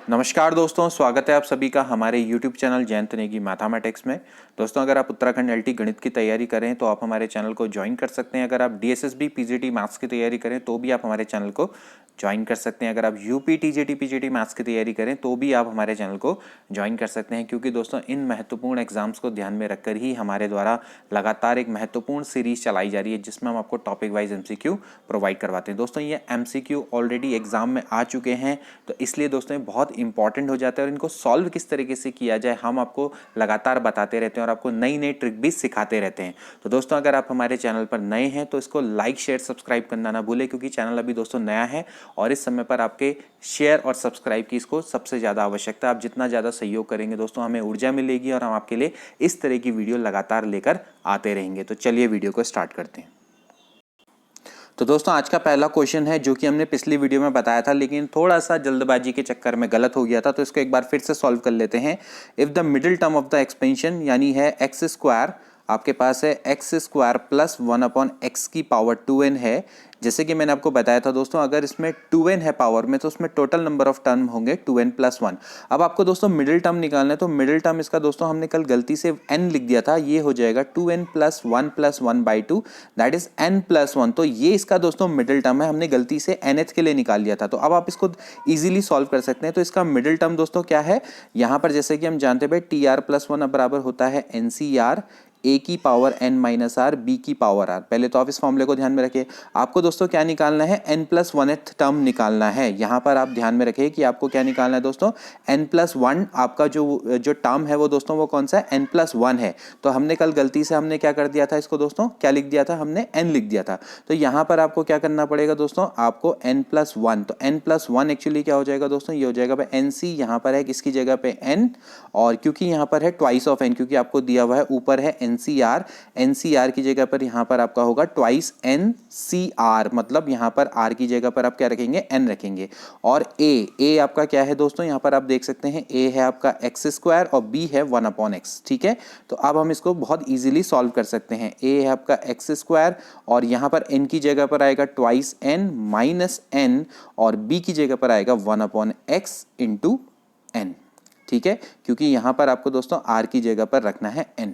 नमस्कार दोस्तों, स्वागत है आप सभी का हमारे YouTube channel Jayant Negi mathematics में। दोस्तों, अगर आप उत्तराखंड एलटी गणित की तैयारी करें तो आप हमारे चैनल को ज्वाइन कर सकते हैं। अगर आप डीएसएसबी पीजीटी मैथ्स की तैयारी करें तो भी आप हमारे चैनल को ज्वाइन कर सकते हैं। अगर आप यूपी टीजीटी पीजीटी मैथ्स की तैयारी करें तो भी आप हमारे चैनल को ज्वाइन कर सकते हैं, क्योंकि दोस्तों इन महत्वपूर्ण एग्जाम्स को ध्यान में रखकर ही हमारे द्वारा लगातार एक महत्वपूर्ण सीरीज चलाई जा रही है, जिसमें हम आपको टॉपिक वाइज एमसीक्यू प्रोवाइड करवाते हैं। दोस्तों, ये एमसीक्यू ऑलरेडी एग्जाम में आ चुके हैं, तो इसलिए दोस्तों ये बहुत इंपॉर्टेंट हो जाता है और इनको सॉल्व किस तरीके से किया जाए हम आपको लगातार बताते रहते हैं और आपको नई नई ट्रिक भी सिखाते रहते हैं। तो दोस्तों, अगर आप हमारे चैनल पर नए हैं तो इसको लाइक शेयर सब्सक्राइब करना ना भूलें, क्योंकि चैनल अभी दोस्तों नया है और इस समय पर आपके शेयर और सब्सक्राइब की इसको सबसे ज़्यादा आवश्यकता है। आप जितना ज़्यादा सहयोग करेंगे दोस्तों, हमें ऊर्जा मिलेगी और हम आपके लिए इस तरह की वीडियो लगातार लेकर आते रहेंगे। तो चलिए वीडियो को स्टार्ट करते हैं। तो दोस्तों, आज का पहला क्वेश्चन है जो कि हमने पिछली वीडियो में बताया था, लेकिन थोड़ा सा जल्दबाजी के चक्कर में गलत हो गया था, तो इसको एक बार फिर से सॉल्व कर लेते हैं। If the middle term of the expansion यानी है एक्स स्क्वायर, आपके पास है एक्स स्क्वायर प्लस 1/x की पावर 2n है। जैसे कि मैंने आपको बताया था दोस्तों, अगर इसमें 2n है पावर में तो उसमें टोटल नंबर ऑफ टर्म होंगे 2n + 1। अब आपको दोस्तों मिडिल टर्म निकालना है, तो मिडिल टर्म इसका दोस्तों हमने कल गलती से n लिख दिया था, ये हो जाएगा 2n + 1 + 1/2, दैट इज n + 1। तो ये इसका दोस्तों मिडिल टर्म है, हमने गलती से nth के लिए निकाल लिया था। तो अब आप इसको इजीली सॉल्व कर सकते हैं। तो इसका मिडिल टर्म दोस्तों क्या है, यहाँ पर जैसे कि हम जानते हैं भाई tr + 1 बराबर होता है ncr a की पावर n - r b की पावर r। पहले तो आप इस फॉर्मूले को ध्यान में रखिए। आपको दोस्तों क्या निकालना है, n + 1th टर्म निकालना है। यहाँ पर आप ध्यान में रखिए कि आपको क्या निकालना है दोस्तों, n + 1। आपका जो टर्म है वो दोस्तों वो कौन सा है, n + 1 है। तो हमने कल गलती से हमने क्या कर दिया था, इसको दोस्तों क्या लिख दिया था, हमने n लिख दिया था। तो यहाँ पर आपको क्या करना पड़ेगा दोस्तों, आपको n + 1, तो n + 1 एक्चुअली क्या हो जाएगा दोस्तों, ये हो जाएगा भाई nc, यहाँ पर है किसकी जगह पे n, और क्योंकि यहाँ पर है ट्वाइस ऑफ n, क्योंकि आपको दिया हुआ है ऊपर है ncr, ncr की जगह पर यहाँ पर आपका होगा ट्वाइस ncr, मतलब यहाँ पर r की जगह पर आप क्या रखेंगे, n रखेंगे। और a आपका क्या है दोस्तों, यहाँ पर आप देख सकते हैं a है आपका x स्क्वायर और b है 1/x। ठीक है, तो अब हम इसको बहुत इजीली सॉल्व कर सकते हैं। a है आपका x स्क्वायर और यहाँ पर n की जगह पर आएगा ट्वाइस n माइनस n, और b की जगह पर आएगा 1/x इंटू n। ठीक है, क्योंकि यहाँ पर आपको दोस्तों r की जगह पर रखना है n।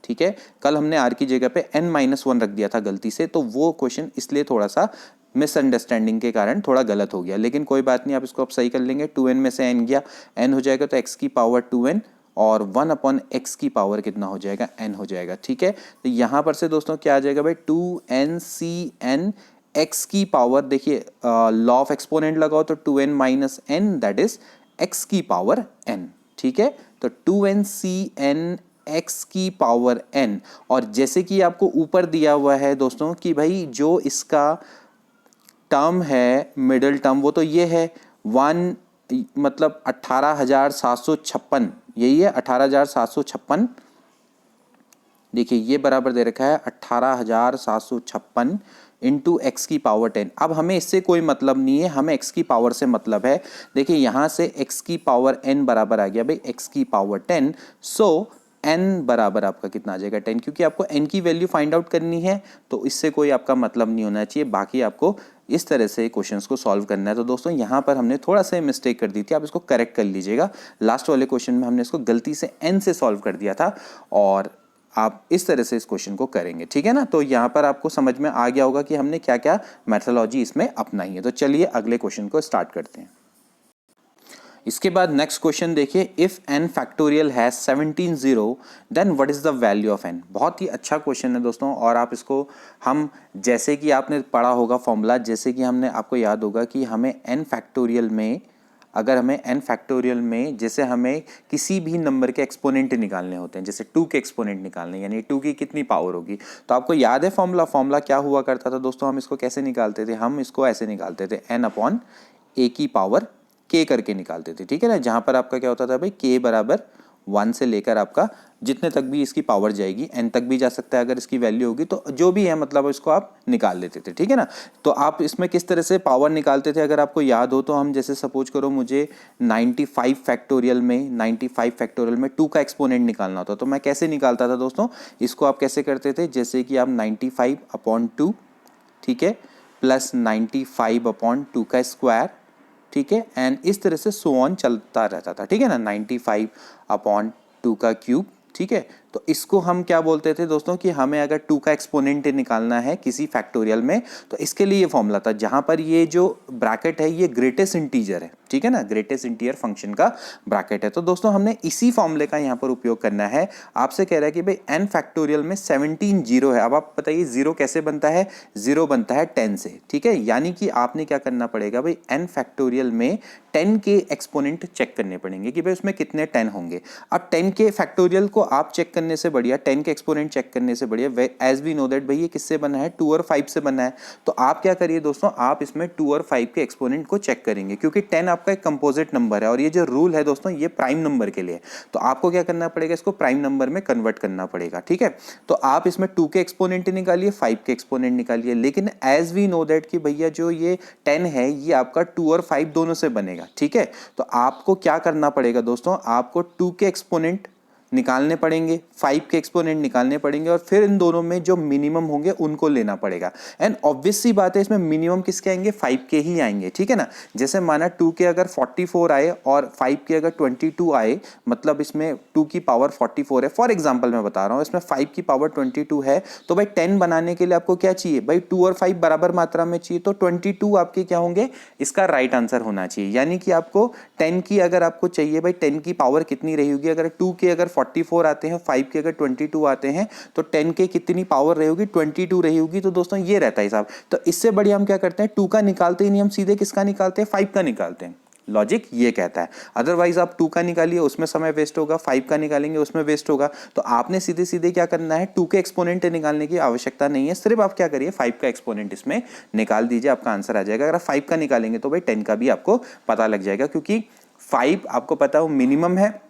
ठीक है, कल हमने r की जगह पे n-1 रख दिया था गलती से, तो वो क्वेश्चन इसलिए थोड़ा सा मिसअंडरस्टैंडिंग के कारण थोड़ा गलत हो गया, लेकिन कोई बात नहीं, आप इसको आप सही कर लेंगे। 2n में से n गया, n हो जाएगा तो x की पावर 2n और 1/x की पावर कितना हो जाएगा, n हो जाएगा। ठीक है, तो यहाँ पर से दोस्तों क्या आ जाएगा भाई, 2ncn x की पावर, देखिए लॉ ऑफ एक्सपोनेंट लगाओ तो 2n - n that is x की पावर n। ठीक है, तो 2ncn x की पावर n, और जैसे कि आपको ऊपर दिया हुआ है दोस्तों कि भाई जो इसका टर्म है मिडिल टर्म वो तो ये है 1, मतलब 18,756, यही है 18,756। देखिए ये बराबर दे रखा है 18,756 इंटू एक्स की पावर 10। अब हमें इससे कोई मतलब नहीं है, हमें एक्स की पावर से मतलब है। देखिए यहाँ से एक्स की पावर n बराबर आ गया भाई एक्स की पावर 10, सो n बराबर आपका कितना आ जाएगा, 10, क्योंकि आपको n की वैल्यू फाइंड आउट करनी है, तो इससे कोई आपका मतलब नहीं होना चाहिए। बाकी आपको इस तरह से क्वेश्चंस को सॉल्व करना है। तो दोस्तों यहाँ पर हमने थोड़ा सा मिस्टेक कर दी थी, आप इसको करेक्ट कर लीजिएगा। लास्ट वाले क्वेश्चन में हमने इसको गलती से n से सॉल्व कर दिया था, और आप इस तरह से इस क्वेश्चन को करेंगे। ठीक है ना, तो यहाँ पर आपको समझ में आ गया होगा कि हमने क्या क्या मेथोडोलॉजी इसमें अपनाई है। तो चलिए अगले क्वेश्चन को स्टार्ट करते हैं। इसके बाद नेक्स्ट क्वेश्चन देखिए, if n factorial has 17 0 then what is the value of n। बहुत ही अच्छा क्वेश्चन है दोस्तों, और आप इसको हम जैसे कि आपने पढ़ा होगा फॉर्मूला, जैसे कि हमने आपको याद होगा कि हमें n फैक्टोरियल में, अगर हमें n फैक्टोरियल में जैसे हमें किसी भी नंबर के एक्सपोनेंट निकालने होते हैं, जैसे 2 के एक्सपोनेंट निकालने, यानी 2 की कितनी पावर होगी, तो आपको याद है फॉर्मूला क्या हुआ करता था दोस्तों, हम इसको कैसे निकालते थे, हम इसको ऐसे निकालते थे n/a की पावर k करके निकालते थे। ठीक है ना, जहां पर आपका क्या होता था भाई, k बराबर 1 से लेकर आपका जितने तक भी इसकी पावर जाएगी, n तक भी जा सकता है अगर इसकी वैल्यू होगी, तो जो भी है मतलब इसको आप निकाल लेते थे। ठीक है ना, तो आप इसमें किस तरह से पावर निकालते थे अगर आपको याद हो, तो हम जैसे सपोज करो मुझे 95 फैक्टोरियल में 2 का एक्सपोनेंट निकालना होता, तो मैं कैसे निकालता था दोस्तों, इसको आप कैसे करते थे, जैसे कि आप 95/2, ठीक है, प्लस 95/2 का स्क्वायर, ठीक है, एंड इस तरह से सो ऑन चलता रहता था, ठीक है ना, 95/2 का क्यूब, ठीक है। तो इसको हम क्या बोलते थे दोस्तों कि हमें अगर 2 का एक्सपोनेंट निकालना है किसी फैक्टोरियल में, तो इसके लिए ये फॉर्मूला था, जहां पर ये जो ब्रैकेट है ये ग्रेटेस्ट इंटीजर है, ठीक है ना, ग्रेटेस्ट इंटीजर फंक्शन का ब्रैकेट है। तो दोस्तों हमने इसी फॉर्मूले का यहाँ पर उपयोग करना है। आपसे कह रहा है कि भाई n फैक्टोरियल में 17 जीरो है। अब आप बताइए जीरो कैसे बनता है? जीरो बनता है 10 से, ठीक है। यानी कि आपने क्या करना पड़ेगा भाई, n फैक्टोरियल में 10 के एक्सपोनेंट चेक करने पड़ेंगे कि भाई उसमें कितने 10 होंगे। अब 10 के फैक्टोरियल को आप चेक करने से बढ़िया 10 के एक्सपोनेंट चेक करने से बढ़िया, एज वी नो दैट भाई ये किससे बना है, 2 और 5 से बना है। तो आप क्या करिए दोस्तों, आप इसमें 2 और 5 के एक्सपोनेंट को चेक करेंगे, क्योंकि 10 आपका एक कंपोजिट नंबर है और ये जो रूल है दोस्तों ये प्राइम नंबर के लिए। तो आपको क्या करना पड़ेगा, इसको प्राइम नंबर में कन्वर्ट करना पड़ेगा, ठीक है। तो आप इसमें 2 के एक्सपोनेंट निकालिए, 5 के एक्सपोनेंट निकालिए, लेकिन एज वी नो दैट कि भैया जो ये 10 है ये आपका 2 और 5 दोनों से बनेगा, ठीक है। तो आपको क्या करना पड़ेगा दोस्तों, आपको 2 के एक्सपोनेंट निकालने पड़ेंगे, 5 के एक्सपोनेंट निकालने पड़ेंगे और फिर इन दोनों में जो मिनिमम होंगे उनको लेना पड़ेगा। एंड ऑब्वियस सी बात है इसमें मिनिमम किसके आएंगे, 5 के ही आएंगे, ठीक है ना। जैसे माना 2 के अगर 44 आए और 5 के अगर 22 आए, मतलब इसमें 2 की पावर 44 है, फॉर एग्जांपल मैं बता रहा हूं, इसमें 5 की पावर 22 है, तो भाई 10 बनाने के लिए आपको क्या चाहिए भाई, 2 और 5 बराबर मात्रा में चाहिए, तो 22 आपके क्या होंगे, इसका राइट आंसर होना चाहिए। यानी कि आपको 10 की अगर आपको चाहिए भाई 10 की पावर कितनी रही होगी, अगर 2 के अगर 44 आते हैं, 5 के अगर 22 आते हैं, तो 10 के कितनी पावर रही होगी, 22 रही होगी। तो दोस्तों ये रहता है हिसाब। तो इससे बढ़िया हम क्या करते हैं, 2 का निकालते ही नहीं, हम सीधे किसका निकालते हैं, 5 का निकालते हैं। लॉजिक ये कहता है। अदरवाइज आप 2 का निकालिए, उसमें समय वेस्ट होगा, 5 का निकालेंगे उसमें वेस्ट होगा। तो आपने सीधे सीधे क्या करना है, 2 के एक्सपोनेंट निकालने की आवश्यकता नहीं है, सिर्फ आप क्या करिए 5 का एक्सपोनेंट इसमें निकाल दीजिए, आपका आंसर आ जाएगा। अगर 5 का निकालेंगे तो भाई 10 का भी आपको पता लग जाएगा, क्योंकि 5 आपको पता है वो मिनिमम है,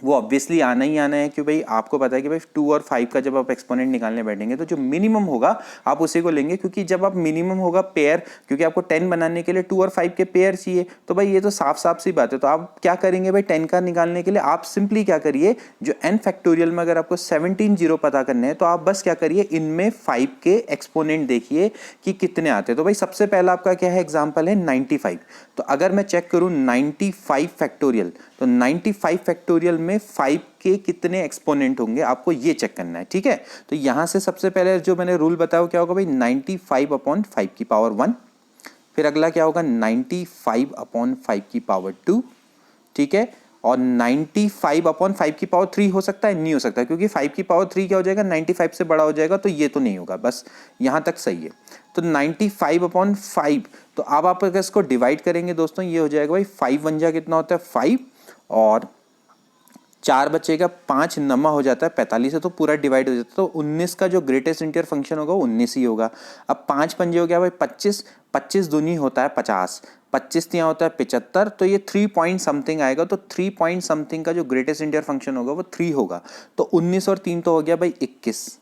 वो ऑब्वियसली आना ही आना है। कि भाई आपको पता है कि भाई 2 और 5 का जब आप एक्सपोनेंट निकालने बैठेंगे तो जो मिनिमम होगा आप उसी को लेंगे, क्योंकि जब आप मिनिमम होगा पेयर, क्योंकि आपको 10 बनाने के लिए 2 और 5 के पेयर चाहिए, तो भाई ये तो साफ साफ सी बात है। तो आप क्या करेंगे भाई 10 का निकालने के लिए, आप सिंपली क्या करिए, जो n फैक्टोरियल में अगर आपको 17 जीरो पता करने हैं, तो आप बस क्या करिए, इनमें 5 के एक्सपोनेंट देखिए कि कितने आते हैं। तो भाई सबसे पहला आपका क्या है, एग्जाम्पल है 95। तो अगर मैं चेक करूं 95 फैक्टोरियल, तो 95 फैक्टोरियल में 5 के कितने एक्सपोनेंट होंगे, आपको ये चेक करना है, ठीक है। तो यहां से सबसे पहले जो मैंने रूल बताया क्या होगा भाई, 95/5 की पावर 1। फिर अगला क्या होगा, 95/5 की पावर 2, ठीक है। और 95/5 की पावर 3 हो सकता है, नहीं हो सकता, क्योंकि 5 की पावर 3 क्या हो जाएगा, 95 से बड़ा हो जाएगा, तो ये तो नहीं होगा। बस यहां तक सही है। तो 95/5, तो अब आप अगर इसको डिवाइड करेंगे दोस्तों, ये हो जाएगा भाई 5 1 जा कितना होता है 5, और 4 बचेगा, 5 नमा हो जाता है 45 है, तो पूरा डिवाइड हो जाता है। तो 19 का जो ग्रेटेस्ट इंटीजर फंक्शन होगा 19 ही होगा। अब 5 पंजे हो गया भाई 25, 25 दूनी होता है 50, 25 तिया होता है 75, तो ये 3 पॉइंट समथिंग आएगा। तो 3 पॉइंट समथिंग का जो ग्रेटेस्ट इंटीजर फंक्शन होगा वो 3 होगा। तो 19 और 3 तो हो गया भाई 21,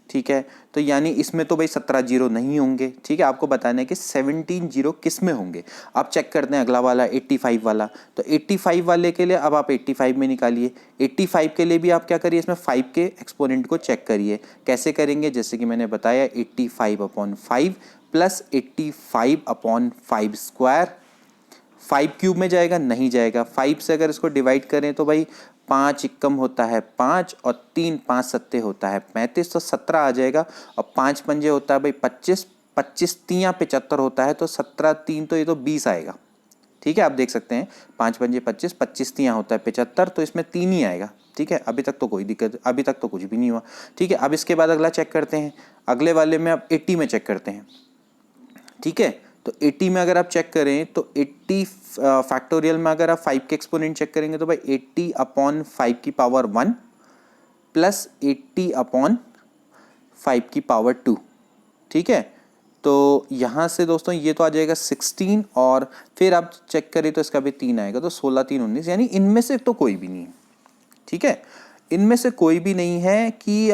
ठीक है। तो यानी इसमें तो भाई 17 जीरो नहीं होंगे, ठीक है। आपको बताना है कि 17 जीरो किस में होंगे। अब चेक करते हैं अगला वाला 85 वाला। तो 85 वाले के लिए अब आप 85 में निकालिए। 85 के लिए भी आप क्या करिए, इसमें 5 के एक्सपोनेंट को चेक करिए। कैसे करेंगे, जैसे कि मैंने बताया 85/5 प्लस 85/5 स्क्वायर, 5 क्यूब में जाएगा, नहीं जाएगा। 5 से अगर इसको डिवाइड करें तो भाई 5 एकम होता है 5, और 3 5 सत्ते होता है 35, तो 17 आ जाएगा। और 5 पंजे होता है भाई 25, 25 तियाँ 75 होता है, तो 17 3 तो ये तो 20 आएगा, ठीक है। आप देख सकते हैं 5 पंजे 25, 25 तियाँ होता है 75, तो इसमें 3 ही आएगा, ठीक है। अभी तक तो कोई दिक्कत, अभी तक तो कुछ भी नहीं हुआ, ठीक है। अब इसके बाद अगला चेक करते हैं, अगले वाले में अब 80 में चेक करते हैं, ठीक है। तो 80 में अगर आप चेक करें तो 80 फैक्टोरियल में अगर आप 5 के एक्सपोनेंट चेक करेंगे तो भाई 80/5 की पावर 1 प्लस 80/5 की पावर 2, ठीक है। तो यहाँ से दोस्तों ये तो आ जाएगा 16, और फिर आप चेक करें तो इसका भी 3 आएगा, तो 16 3 19, यानी इनमें से तो कोई भी नहीं है, ठीक है। इनमें से कोई भी नहीं है कि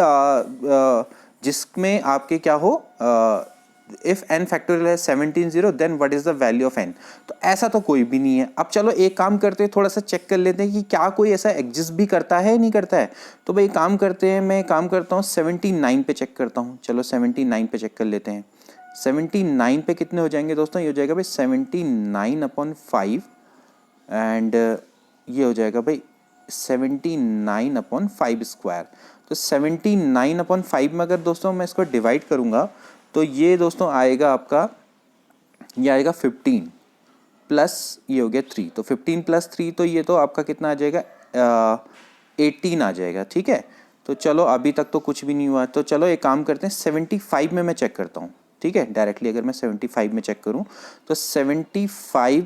जिसमें आपके क्या हो, इफ n फैक्टोरियल है 17 zero, then what is the value of n। तो ऐसा तो कोई भी नहीं है। अब चलो एक काम करते हैं, थोड़ा सा चेक कर लेते हैं कि क्या कोई ऐसा एग्जिस्ट भी करता है नहीं करता है। तो भाई काम करते हैं, मैं काम करता हूँ 79 पे चेक करता हूँ। चलो 79 पे चेक कर लेते हैं। 79 पे कितने हो जाएंगे दोस्तों, ये हो जाएगा भाई 79/5 एंड ये हो जाएगा भाई 79/5 स्क्वायर। तो 79/5 में अगर दोस्तों मैं इसको डिवाइड करूँगा तो ये दोस्तों आएगा आपका, ये आएगा 15 प्लस ये हो गया 3, तो 15 प्लस 3 तो ये तो आपका कितना आ जाएगा 18 आ जाएगा। ठीक है, तो चलो अभी तक तो कुछ भी नहीं हुआ, तो चलो एक काम करते हैं 75 में मैं चेक करता हूँ। ठीक है, डायरेक्टली अगर मैं 75 में चेक करूँ तो 75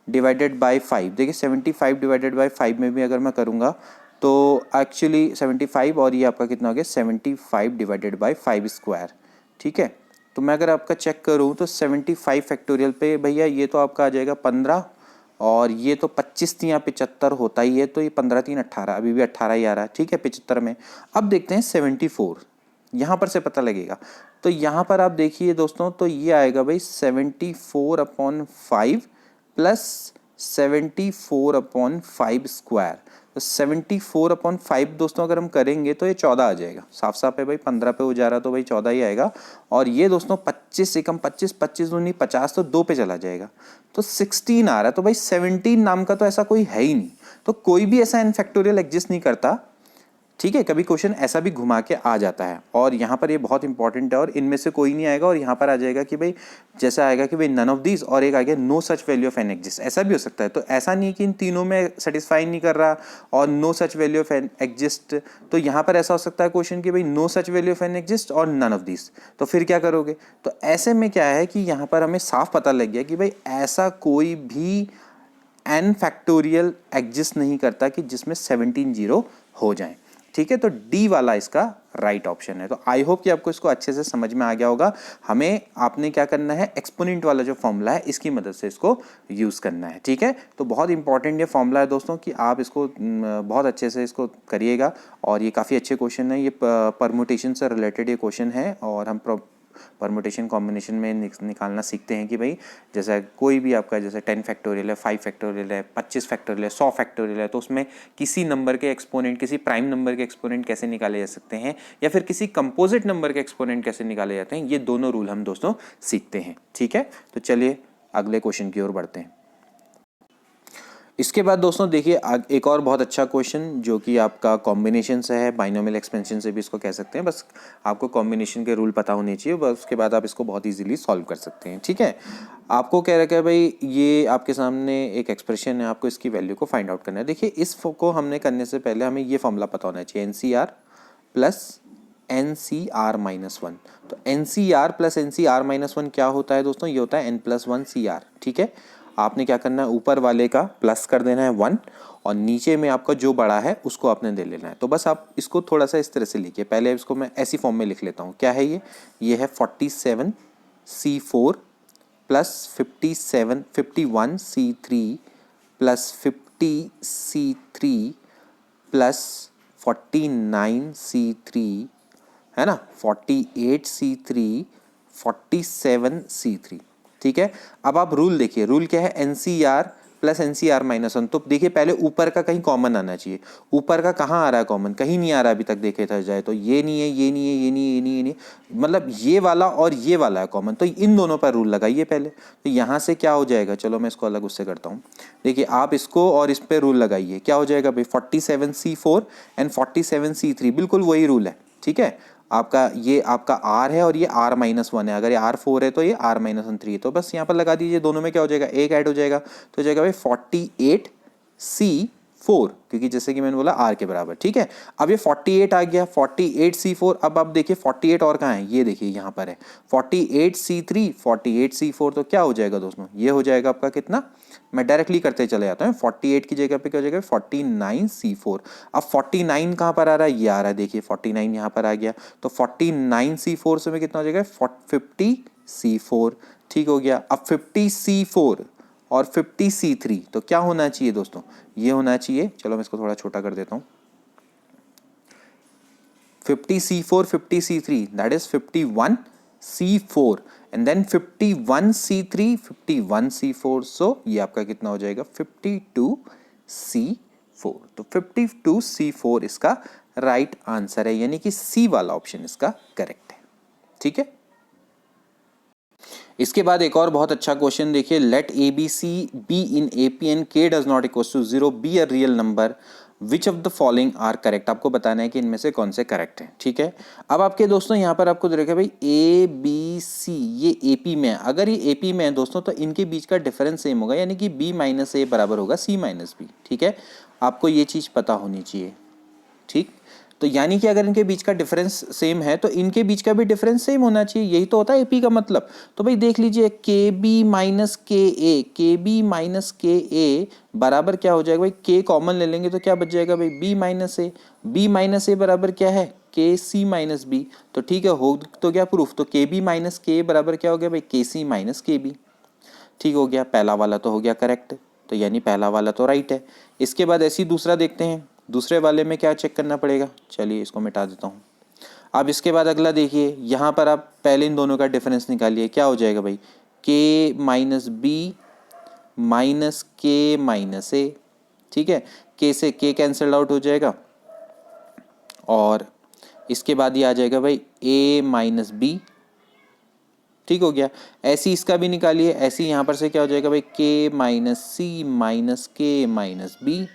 डिवाइडेड बाय 5, देखिए 75 डिवाइडेड बाय 5 में भी अगर मैं करूँगा तो एक्चुअली 75 और ये आपका कितना हो गया 75 डिवाइडेड बाय 5 स्क्वायर। ठीक है, तो मैं अगर आपका चेक करूँ तो 75 फैक्टोरियल पे भैया ये तो आपका आ जाएगा 15 और ये तो 25 3 75 होता ही है, तो ये 15 3 18, अभी भी 18 ही आ रहा है। ठीक है, 75 में अब देखते हैं 74, यहाँ पर से पता लगेगा। तो यहाँ पर आप देखिए दोस्तों, तो ये आएगा भाई 74/5 प्लस 74/5 स्क्वायर। तो 74/5 दोस्तों अगर हम करेंगे तो ये 14 आ जाएगा, साफ साफ है भाई, 15 पे हो जा रहा तो भाई 14 ही आएगा। और ये दोस्तों 25 एकम 25, 25 दूनी 50, तो 2 पे चला जाएगा, तो 16 आ रहा है। तो भाई 17 नाम का तो ऐसा कोई है ही नहीं, तो कोई भी ऐसा n फैक्टोरियल एग्जिस्ट नहीं करता। ठीक है, कभी क्वेश्चन ऐसा भी घुमा के आ जाता है, और यहाँ पर ये बहुत इंपॉर्टेंट है, और इनमें से कोई नहीं आएगा, और यहाँ पर आ जाएगा कि भाई जैसा आएगा कि भाई नन ऑफ दीज, और एक आ गया no such value of n exist, ऐसा भी हो सकता है। तो ऐसा नहीं कि इन तीनों में सेटिस्फाई नहीं कर रहा और no such value of n exist, तो यहाँ पर ऐसा हो सकता है क्वेश्चन कि भाई no such value of n exist और नन ऑफ दीज, तो फिर क्या करोगे। तो ऐसे में क्या है कि यहाँ पर हमें साफ पता लग गया कि भाई ऐसा कोई भी n फैक्टोरियल एग्जिस्ट नहीं करता कि जिसमें 17 जीरो हो जाए। ठीक है, तो डी वाला इसका राइट ऑप्शन है। तो आई होप कि आपको इसको अच्छे से समझ में आ गया होगा। हमें आपने क्या करना है, एक्सपोनेंट वाला जो फॉर्मूला है इसकी मदद से इसको यूज करना है। ठीक है, तो बहुत इंपॉर्टेंट ये फॉर्मूला है दोस्तों कि आप इसको बहुत अच्छे से इसको करिएगा, और ये काफ़ी अच्छे क्वेश्चन है, ये परमुटेशन से रिलेटेड ये क्वेश्चन है, और हम परमुटेशन कॉम्बिनेशन में निकालना सीखते हैं कि भाई जैसा कोई भी आपका जैसे 10 फैक्टोरियल है, 5 फैक्टोरियल है, 25 फैक्टोरियल है, 100 फैक्टोरियल है, तो उसमें किसी नंबर के एक्सपोनेंट, किसी प्राइम नंबर के एक्सपोनेंट कैसे निकाले जा सकते हैं, या फिर किसी कंपोजिट नंबर के एक्सपोनेंट कैसे निकाले जाते हैं, ये दोनों रूल हम दोस्तों सीखते हैं। ठीक है, तो चलिए अगले क्वेश्चन की ओर बढ़ते हैं। इसके बाद दोस्तों देखिए एक और बहुत अच्छा क्वेश्चन जो कि आपका कॉम्बिनेशन से है, बाइनोमियल एक्सपेंशन से भी इसको कह सकते हैं, बस आपको कॉम्बिनेशन के रूल पता होने चाहिए, बस उसके बाद आप इसको बहुत इजीली सॉल्व कर सकते हैं। ठीक है, आपको कह रखा है भाई ये आपके सामने एक एक्सप्रेशन है, आपको इसकी वैल्यू को फाइंड आउट करना है। देखिए इसको हमने करने से पहले हमें ये फॉर्मूला पता होना चाहिए, NCR प्लस NCR-1। तो NCR प्लस NCR-1 क्या होता है दोस्तों, ये होता है n+1 CR। ठीक है, आपने क्या करना है, ऊपर वाले का प्लस कर देना है 1, और नीचे में आपका जो बड़ा है उसको आपने दे लेना है। तो बस आप इसको थोड़ा सा इस तरह से लिखिए, पहले इसको मैं ऐसी फॉर्म में लिख लेता हूँ। क्या है ये है 47C4 plus 51C3 plus 50C3 plus 49C3, है ना, 48C3 47C3। ठीक है, अब आप रूल देखिए, रूल क्या है, NCR प्लस NCR-1। तो देखिए पहले ऊपर का कहीं कॉमन आना चाहिए, ऊपर का कहाँ आ रहा है कॉमन, कहीं नहीं आ रहा अभी तक देखे था जाए तो, ये नहीं है, ये नहीं है, ये नहीं है, ये नहीं है, ये नहीं, मतलब ये वाला और ये वाला है कॉमन, तो इन दोनों पर रूल लगाइए पहले। तो यहाँ से क्या हो जाएगा, चलो मैं इसको अलग उससे करता हूँ। देखिए आप इसको और इस पर रूल लगाइए, क्या हो जाएगा भाई 47C4 एंड 47C3, बिल्कुल वही रूल है। ठीक है, आपका ये आपका R है और ये R-1 है, अगर ये R4 है तो ये R-3 है, तो बस यहाँ पर लगा दीजिए, दोनों में क्या हो जाएगा, एक ऐड हो जाएगा, तो हो जाएगा भाई 48C4, क्योंकि जैसे कि मैंने बोला R के बराबर। ठीक है, अब ये 48 आ गया, 48C4, अब आप देखिए 48 और कहाँ है, ये देखिए यहाँ पर है 48C3 48C4, तो क्या हो जाएगा दोस्तों, ये हो जाएगा आपका कितना, मैं डायरेक्टली करते चले जाता हूँ, 48 की जगह पे क्या हो जाएगा 49C4। अब 49 कहाँ पर आ रहा है, ये आ रहा है, देखिए 49 यहाँ पर आ गया, तो 49C4 से में कितना हो जाएगा 50C4। ठीक हो गया, अब 50C4 और 50C3, तो क्या होना चाहिए दोस्तों, ये होना चाहिए, चलो मैं इसको थोड़ा छोटा कर देता हूँ, 50C4 50C3 that is 51C4 and then 51C3 51C4, so ये आपका कितना हो जाएगा 52C4। तो 52C4 इसका राइट आंसर है, यानी कि सी वाला ऑप्शन इसका करेक्ट है। ठीक है। इसके बाद एक और बहुत अच्छा क्वेश्चन देखिए, let a b c b in A P and k does not equal to 0 b a real number, which of the following are correct. आपको बताना है कि इनमें से कौन से करेक्ट हैं, ठीक है। अब आपके दोस्तों यहाँ पर आपको देखा भाई ए बी सी ये ए पी में है, अगर ये ए पी में है दोस्तों तो इनके बीच का डिफरेंस सेम होगा, यानी कि बी माइनस ए बराबर होगा सी माइनस बी, ठीक है। आपको ये चीज़ पता होनी चाहिए, ठीक। तो यानी कि अगर इनके बीच का डिफरेंस सेम है तो इनके बीच का भी डिफरेंस सेम होना चाहिए, यही तो होता है एपी का मतलब। तो भाई देख लीजिए के बी माइनस के ए बराबर क्या हो जाएगा भाई, के कॉमन ले लेंगे तो क्या बच जाएगा भाई बी माइनस ए बराबर क्या है के सी माइनस बी। तो ठीक है, हो तो क्या प्रूफ, तो के बी माइनस के बराबर क्या हो गया भाई के सी माइनस के बी, ठीक हो गया। पहला वाला तो हो गया करेक्ट, तो यानी पहला वाला तो राइट है। इसके बाद ऐसे ही दूसरा देखते हैं, दूसरे वाले में क्या चेक करना पड़ेगा, चलिए इसको मिटा देता हूँ। अब इसके बाद अगला देखिए, यहाँ पर आप पहले इन दोनों का डिफरेंस निकालिए, क्या हो जाएगा भाई के माइनस बी माइनस के माइनस ए, ठीक है। के से के कैंसल आउट हो जाएगा और इसके बाद ये आ जाएगा भाई ए माइनस बी, ठीक हो गया। ऐसी इसका भी निकालिए, ऐसी यहाँ पर से क्या हो जाएगा भाई के माइनस सी माइनस के माइनस बी,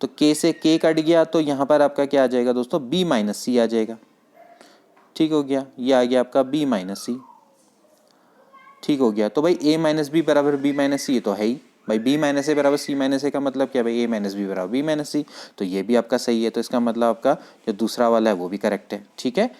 तो के से के कट गया तो यहाँ पर आपका क्या आ जाएगा दोस्तों बी माइनस सी आ जाएगा, ठीक हो गया। ये आ गया आपका बी माइनस सी, ठीक हो गया। तो भाई ए माइनस बी बराबर बी माइनस सी, ये तो है ही भाई, बी माइनस ए बराबर सी माइनस ए का मतलब क्या भाई ए माइनस बी बराबर बी माइनस सी, तो ये भी आपका सही है। तो इसका मतलब आपका जो दूसरा वाला है वो भी करेक्ट है, ठीक है।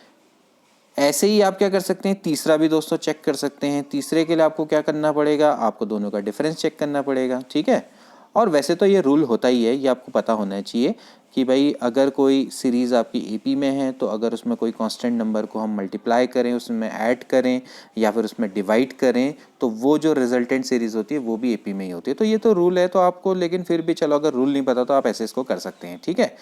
ऐसे ही आप क्या कर सकते हैं, तीसरा भी दोस्तों चेक कर सकते हैं। तीसरे के लिए आपको क्या करना पड़ेगा, आपको दोनों का डिफरेंस चेक करना पड़ेगा, ठीक है। और वैसे तो ये रूल होता ही है, ये आपको पता होना चाहिए कि भाई अगर कोई सीरीज़ आपकी एपी में है तो अगर उसमें कोई कांस्टेंट नंबर को हम मल्टीप्लाई करें, उसमें ऐड करें या फिर उसमें डिवाइड करें तो वो जो रिजल्टेंट सीरीज़ होती है वो भी एपी में ही होती है। तो ये तो रूल है तो आपको, लेकिन फिर भी चलो अगर रूल नहीं पता तो आप ऐसे इसको कर सकते हैं, ठीक है।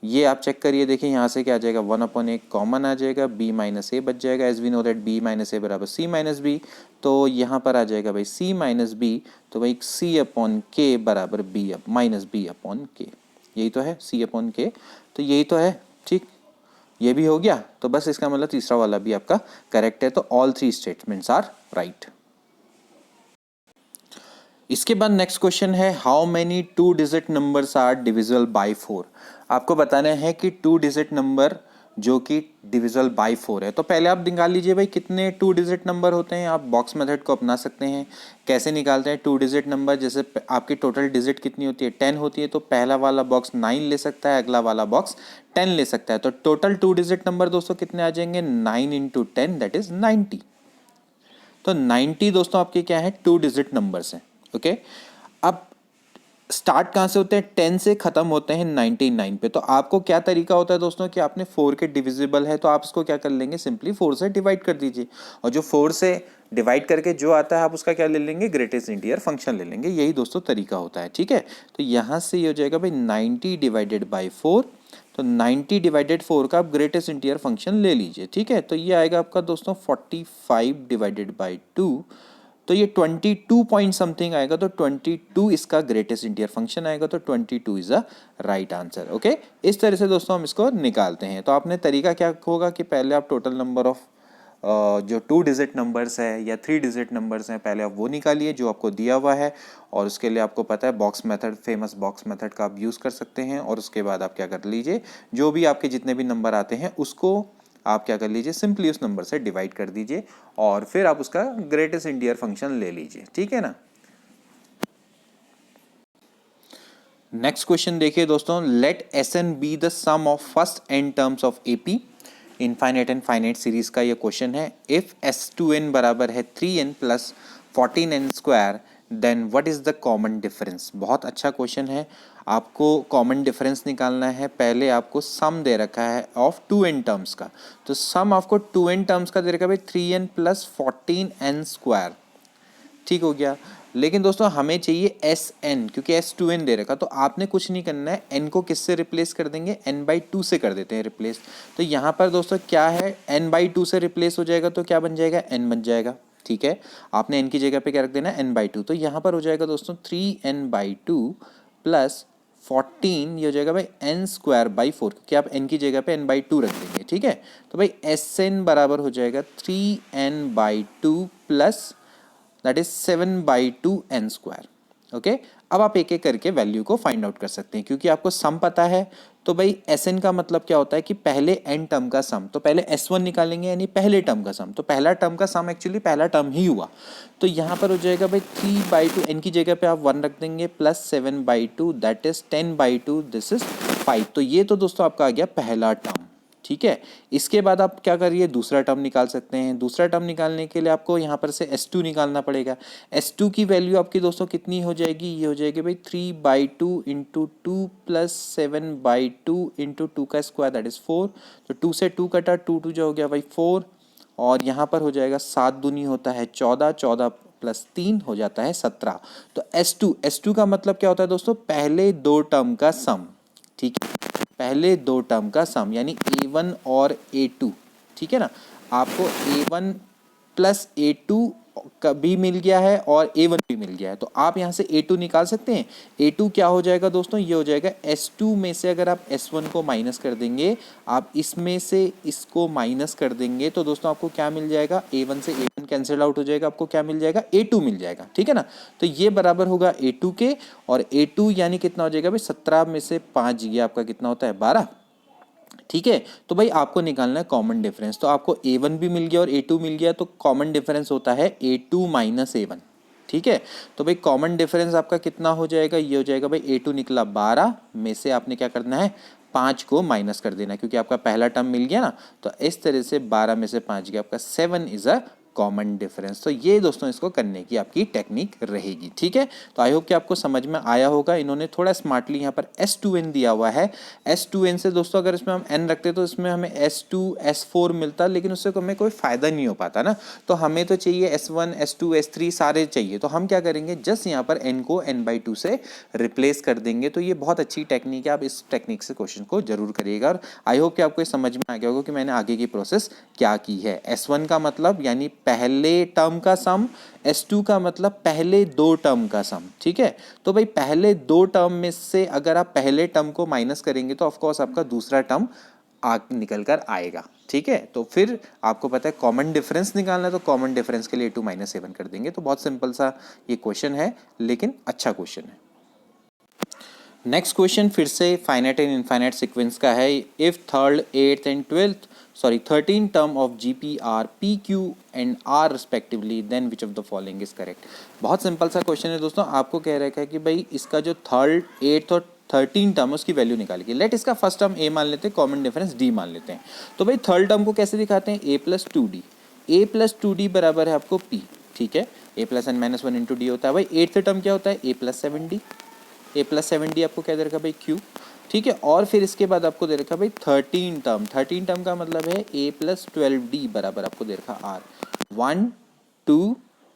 ये आप चेक करिए, देखिए यहाँ से क्या आ जाएगा 1/a कॉमन आ जाएगा, b माइनस ए बच जाएगा, as we know that b minus a बराबर c माइनस बी। तो यहाँ पर आ जाएगा भाई c माइनस बी, तो भाई c अपॉन के बराबर b माइनस बी अपॉन के, यही तो है c अपॉन के, तो यही तो है, ठीक। ये भी हो गया, तो बस इसका मतलब तीसरा वाला भी आपका करेक्ट है, तो all three statements are right. इसके बाद नेक्स्ट क्वेश्चन है how many 2 digit numbers are divisible by 4। आपको बताना है कि 2 डिजिट नंबर जो कि डिविजिबल बाय 4 है। तो पहले आप निकाल लीजिए भाई कितने 2 डिजिट नंबर होते हैं। आप बॉक्स मेथड को अपना सकते हैं। कैसे निकालते हैं 2 डिजिट नंबर, जैसे आपकी टोटल डिजिट कितनी होती है 10 होती है, तो पहला वाला बॉक्स 9 ले सकता है, अगला वाला बॉक्स 10 ले सकता है। तो टोटल 2 डिजिट नंबर दोस्तों कितने आ जाएंगे 9 इंटू 10 दैट इज 90। तो 90 दोस्तों आपके क्या है 2 डिजिट नंबर्स हैं, ओके। अब स्टार्ट कहाँ से होते हैं 10 से खत्म होते हैं 99 पे। तो आपको क्या तरीका होता है दोस्तों कि आपने 4 के डिविजिबल है तो आप इसको क्या कर लेंगे सिंपली 4 से डिवाइड कर दीजिए, और जो 4 से डिवाइड करके जो आता है आप उसका क्या ले लेंगे ग्रेटेस्ट इंटीजर फंक्शन ले लेंगे। यही दोस्तों तरीका होता है, ठीक है। तो यहाँ से ये हो जाएगा भाई 90 डिवाइडेड बाई 4, तो 90 डिवाइडेड 4 का आप ग्रेटेस्ट इंटीजर फंक्शन ले लीजिए, ठीक है। तो ये आएगा आपका दोस्तों 45 डिवाइडेड बाई 2, तो ये 22 पॉइंट समथिंग आएगा। तो 22 इसका ग्रेटेस्ट इंटीजर फंक्शन आएगा, तो 22 is a right answer, okay. इस तरह से दोस्तों हम इसको निकालते हैं। तो आपने तरीका क्या होगा कि पहले आप टोटल नंबर ऑफ जो 2 डिजिट नंबर्स है या 3 डिजिट नंबर्स हैं पहले आप वो निकालिए जो आपको दिया हुआ है, और उसके लिए आपको पता है box method, famous box method का आप यूज़ कर सकते हैं। और उसके बाद आप क्या कर लीजिए जो भी आपके जितने भी नंबर आते हैं उसको आप क्या कर लीजिए सिंपली उस नंबर से डिवाइड कर दीजिए और फिर आप उसका ग्रेटेस्ट इंटीजर फंक्शन ले लीजिए, ठीक है ना। नेक्स्ट क्वेश्चन देखिए दोस्तों, let Sn be the sum of first n terms of AP infinite and finite series का ये क्वेश्चन है। इफ S2n बराबर है 3n plus 14n square then what is the common difference. बहुत अच्छा क्वेश्चन है। आपको कॉमन डिफरेंस निकालना है। पहले आपको सम दे रखा है ऑफ 2n टर्म्स का, तो सम आपको 2n टर्म्स का दे रखा है भाई 3n प्लस 14n स्क्वायर, ठीक हो गया। लेकिन दोस्तों हमें चाहिए Sn, क्योंकि S2n दे रखा, तो आपने कुछ नहीं करना है, n को किससे रिप्लेस कर देंगे n/2 से कर देते हैं रिप्लेस। तो यहाँ पर दोस्तों क्या है n/2 से रिप्लेस हो जाएगा तो क्या बन जाएगा n बन जाएगा, ठीक है। आपने n की जगह पे क्या रख देना n/2, तो यहाँ पर हो जाएगा दोस्तों 3n/2 प्लस 14, ये हो जाएगा भाई n स्क्वायर बाई 4, क्योंकि आप n की जगह पे n/2 रख देंगे, ठीक है। तो भाई Sn बराबर हो जाएगा 3n/2 plus that is 7/2n²। Okay, अब आप एक एक करके वैल्यू को फाइंड आउट कर सकते हैं क्योंकि आपको सम पता है। तो भाई Sn का मतलब क्या होता है कि पहले n टर्म का सम, तो पहले S1 निकालेंगे यानी पहले टर्म का सम, तो पहला टर्म का सम एक्चुअली पहला टर्म ही हुआ। तो यहाँ पर हो जाएगा भाई 3/2, n की जगह पे आप 1 रख देंगे, plus 7/2 that is 10/2, this is 5। तो ये तो दोस्तों आपका आ गया पहला टर्म। ठीक है, इसके बाद आप क्या करिए, दूसरा टर्म निकाल सकते हैं। दूसरा टर्म निकालने के लिए आपको यहाँ पर से S2 निकालना पड़ेगा। S2 की वैल्यू आपकी दोस्तों कितनी हो जाएगी, ये हो जाएगी भाई 3/2 इंटू 2 प्लस 7/2 इंटू 2 का स्क्वायर दैट इज 4। तो 2 से 2 कटा, 2 जो हो गया भाई 4, और यहाँ पर हो जाएगा 7 दूनी होता है 14, 14 प्लस 3 हो जाता है 17। तो S2 का मतलब क्या होता है दोस्तों, पहले दो टर्म का सम। ठीक है, पहले दो टर्म का सम यानी A1 और A2। ठीक है ना, आपको A1 प्लस A2 भी मिल गया है और A1 भी मिल गया है, तो आप यहाँ से A2 निकाल सकते हैं। A2 क्या हो जाएगा दोस्तों, ये हो जाएगा S2 में से अगर आप S1 को माइनस कर देंगे, आप इसमें से इसको माइनस कर देंगे, तो दोस्तों आपको क्या मिल जाएगा, A1 से A1 कैंसिल आउट हो जाएगा, आपको क्या मिल जाएगा, A2 मिल जाएगा। ठीक है ना, तो ये बराबर होगा A2 के, और A2 यानी कितना हो जाएगा भाई 17 में से 5, ये आपका कितना होता है 12। ठीक है, तो भाई आपको निकालना है कॉमन डिफरेंस। तो आपको A1 भी मिल गया और A2 मिल गया, तो कॉमन डिफरेंस होता है A2 माइनस A1। ठीक है, तो भाई कॉमन डिफरेंस आपका कितना हो जाएगा, ये हो जाएगा भाई A2 निकला 12 में से आपने क्या करना है, 5 को माइनस कर देना, क्योंकि आपका पहला टर्म मिल गया ना। तो इस तरह से 12 में से 5 गया, आपका 7 इज अ कॉमन डिफरेंस। तो ये दोस्तों इसको करने की आपकी टेक्निक रहेगी। ठीक है, तो आई होप कि आपको समझ में आया होगा। इन्होंने थोड़ा स्मार्टली यहाँ पर S2n दिया हुआ है। S2n से दोस्तों अगर इसमें हम n रखते तो इसमें हमें S2 S4 मिलता, लेकिन उससे हमें कोई फायदा नहीं हो पाता ना। तो हमें तो चाहिए S1 S2 S3 सारे चाहिए। तो हम क्या करेंगे, जस्ट यहाँ पर n को n/2 से रिप्लेस कर देंगे। तो ये बहुत अच्छी टेक्निक है, आप इस टेक्निक से क्वेश्चन को जरूर करिएगा। और आई होप कि आपको समझ में आ गया होगा कि मैंने आगे की प्रोसेस क्या की है। S1 का मतलब यानी पहले टर्म का सम, S2 का मतलब पहले दो टर्म का सम। ठीक है, तो भाई पहले दो टर्म में से अगर आप पहले टर्म को माइनस करेंगे तो ऑफकोर्स आपका दूसरा टर्म निकल कर आएगा। ठीक है, तो फिर आपको पता है कॉमन डिफरेंस निकालना है, तो कॉमन डिफरेंस के लिए 2 माइनस 7 कर देंगे। तो बहुत सिंपल सा ये क्वेश्चन है, लेकिन अच्छा क्वेश्चन है। नेक्स्ट क्वेश्चन फिर से फाइनाइट एंड इनफाइनाइट सीक्वेंस का है। If third, 8th and 13 term of GP are PQ and R respectively, then which of the following is correct. बहुत सिंपल सा क्वेश्चन है दोस्तों। आपको कह रखा है कि भाई इसका जो थर्ड, 8th और 13 टर्म उसकी वैल्यू निकालिए। लेट इसका फर्स्ट टर्म A मान लेते हैं, कॉमन डिफरेंस D मान लेते हैं। तो भाई थर्ड टर्म को कैसे दिखाते हैं, A+2D। A+2D बराबर है आपको P। ठीक है, A+n-1 इंटू D होता है। भाई 8th टर्म क्या होता है, A+7D। A+7D आपको क्या दे रखा भाई Q। ठीक है, और फिर इसके बाद आपको दे रखा भाई 13 टर्म का मतलब है A+12D बराबर आपको दे रखा R 1 2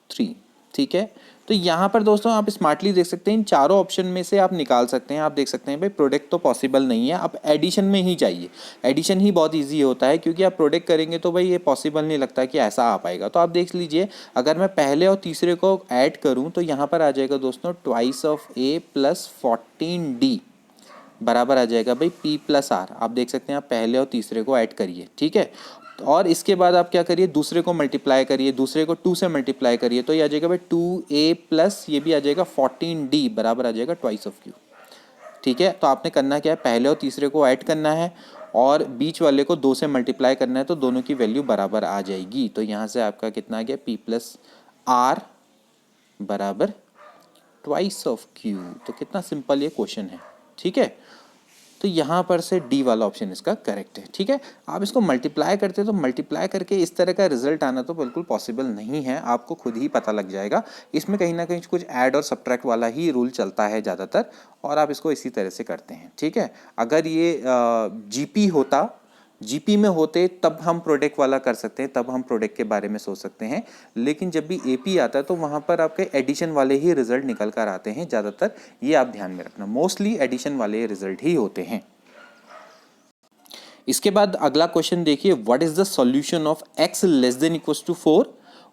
3। ठीक है, तो यहाँ पर दोस्तों आप स्मार्टली देख सकते हैं, इन चारों ऑप्शन में से आप निकाल सकते हैं। आप देख सकते हैं भाई प्रोडक्ट तो पॉसिबल नहीं है, आप एडिशन में ही चाहिए। एडिशन ही बहुत इजी होता है, क्योंकि आप प्रोडक्ट करेंगे तो भाई ये पॉसिबल नहीं लगता कि ऐसा आ पाएगा। तो आप देख लीजिए, अगर मैं पहले और तीसरे को ऐड करूँ तो यहाँ पर आ जाएगा दोस्तों twice of A plus 14D बराबर आ जाएगा भाई P+R। आप देख सकते हैं, आप पहले और तीसरे को ऐड करिए। ठीक है, और इसके बाद आप क्या करिए, दूसरे को मल्टीप्लाई करिए, दूसरे को 2 से मल्टीप्लाई करिए, तो ये आ जाएगा भाई 2A प्लस ये भी आ जाएगा 14D बराबर आ जाएगा ट्वाइस ऑफ Q। ठीक है, तो आपने करना क्या है, पहले और तीसरे को ऐड करना है और बीच वाले को 2 से मल्टीप्लाई करना है, तो दोनों की वैल्यू बराबर आ जाएगी। तो यहाँ से आपका कितना आ गया, P+R बराबर ट्वाइस ऑफ Q। तो कितना सिंपल ये क्वेश्चन है। ठीक है, तो यहाँ पर से डी वाला ऑप्शन इसका करेक्ट है। ठीक है, आप इसको मल्टीप्लाई करते हैं तो मल्टीप्लाई करके इस तरह का रिजल्ट आना तो बिल्कुल पॉसिबल नहीं है, आपको खुद ही पता लग जाएगा। इसमें कहीं ना कहीं कुछ ऐड और सब्ट्रैक्ट वाला ही रूल चलता है ज़्यादातर, और आप इसको इसी तरह से करते हैं। ठीक है, अगर ये जीपी होता, जीपी में होते तब हम प्रोडक्ट वाला कर सकते हैं, तब हम प्रोडक्ट के बारे में सोच सकते हैं। लेकिन जब भी एपी आता है तो वहाँ पर आपके एडिशन वाले ही रिजल्ट निकल कर आते हैं ज़्यादातर, ये आप ध्यान में रखना, मोस्टली एडिशन वाले रिजल्ट ही होते हैं। इसके बाद अगला क्वेश्चन देखिए, what is the solution of x less than equals to 4,